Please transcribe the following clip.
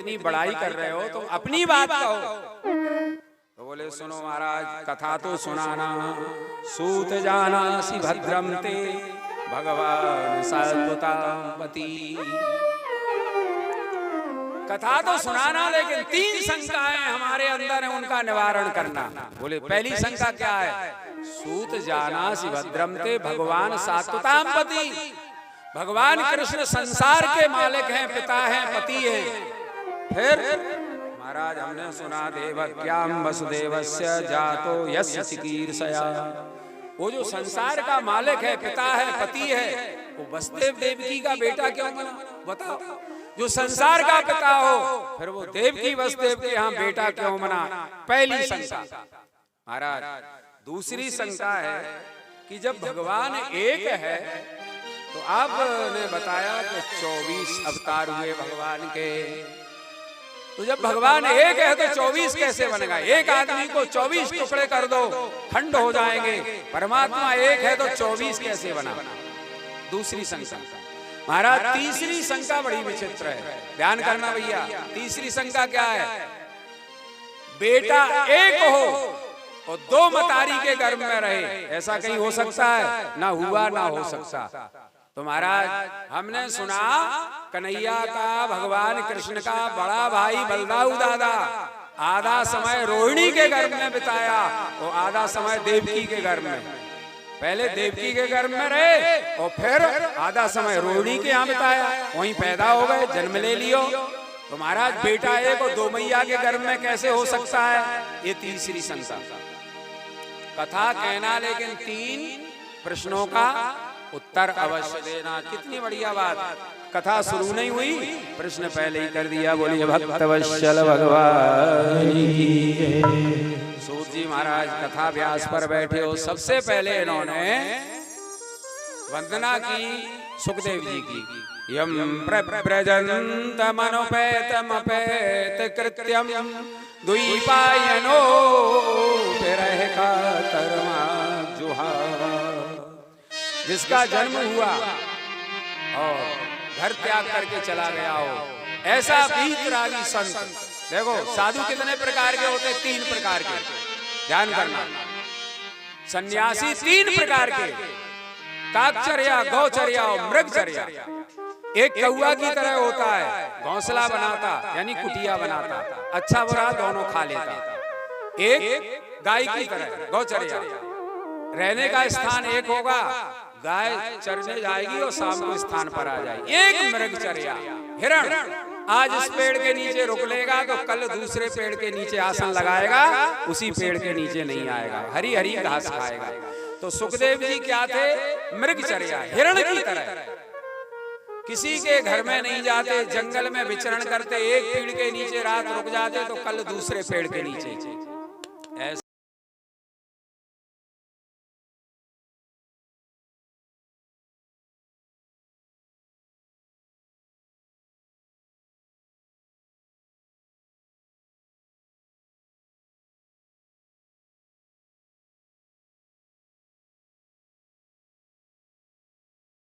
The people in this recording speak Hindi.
इतनी बड़ाई कर रहे हो, तुम अपनी बात कहो। तो बोले सुनो महाराज, कथा तो सुनाना। सूत जानासि भद्रम ते भगवान सतुतापति। कथा तो सुनाना, लेकिन 3 शंकाएं हमारे अंदर है, उनका निवारण करना। बोले पहली शंका क्या है? सूत जानासि भद्रम ते भगवान सतुतापति। भगवान कृष्ण संसार के मालिक हैं, पिता हैं, पति हैं। फिर महाराज हमने सुना देवक्याम वसुदेवस्य जातो यस्य चिकीर्षया। वो जो संसार का मालिक है, पिता है, पति है, वो वसुदेव देवकी का बेटा क्यों बना? बताओ। जो संसार का पिता हो, फिर वो देवकी वसुदेव के यहाँ बेटा क्यों बना? पहली शंका महाराज। दूसरी शंका है कि जब भगवान एक है, तो आपने बताया कि 24 अवतार हुए भगवान के। तो जब भगवान एक है तो 24 कैसे बनेगा? एक आदमी को 24 टुकड़े कर दो, खंड हो जाएंगे। परमात्मा एक है तो 24 कैसे बना? दूसरी शंका महाराज। तीसरी शंका बड़ी विचित्र है, ध्यान करना भैया। तीसरी शंका क्या है? बेटा एक हो और 2 मतारी के गर्भ में रहे, ऐसा कहीं हो सकता है? ना हुआ ना हो सकता। तो महाराज हमने सुना कन्हैया का, भगवान कृष्ण का बड़ा भाई बलदाऊ दादा आधा समय रोहिणी के गर्भ में बिताया और आधा समय देवकी के गर्भ में। पहले देवकी के गर्भ में रहे और फिर आधा समय रोहिणी के यहाँ बिताया, वहीं पैदा हो गए, जन्म ले लियो। तो महाराज बेटा एक और 2 मैया के गर्भ में कैसे हो सकता है? ये तीसरी शंका। कथा कहना, लेकिन 3 प्रश्नों का उत्तर अवश्य देना। कितनी बढ़िया बात। कथा शुरू नहीं हुई, प्रश्न पहले ही कर दिया। बोलिए भक्तवत्सल भगवान की। सूत जी महाराज कथा व्यास पर बैठे हो, सबसे पहले इन्होंने वंदना की सुखदेव जी की। यम प्रव्रजन्तमनुपेतमपेत कृत्यम द्वैपायनो विरह का कर्मा जुहावा। जिसका जन्म हुआ और घर त्याग करके चला गया हो, ऐसा वीतरागी संत। देखो साधु कितने प्रकार के होते? 3 प्रकार के। ध्यान करना। सन्यासी 3 प्रकार के, काकचर्या, गौचर्या और मृगचर्या। एक कौआ की तरह होता है, घोंसला बनाता यानी कुटिया बनाता, अच्छा बुरा दोनों खा लेता। एक गाय की तरह गौचर्या, रहने का स्थान एक होगा, गाय चरने जाएगी और शाम को स्थान पर आ जाएगी। एक मृगचर्या, हिरण आज इस पेड़ के नीचे रुक लेगा तो कल दूसरे पेड़ के नीचे आसन लगाएगा, उसी पेड़ के नीचे नहीं आएगा, हरी हरी घास खाएगा। तो सुखदेव जी क्या थे? मृगचर्या, हिरण की तरह। किसी के घर में नहीं जाते, जंगल में विचरण करते, एक पेड़ के नीचे रात रुक जाते तो कल दूसरे पेड़ के नीचे।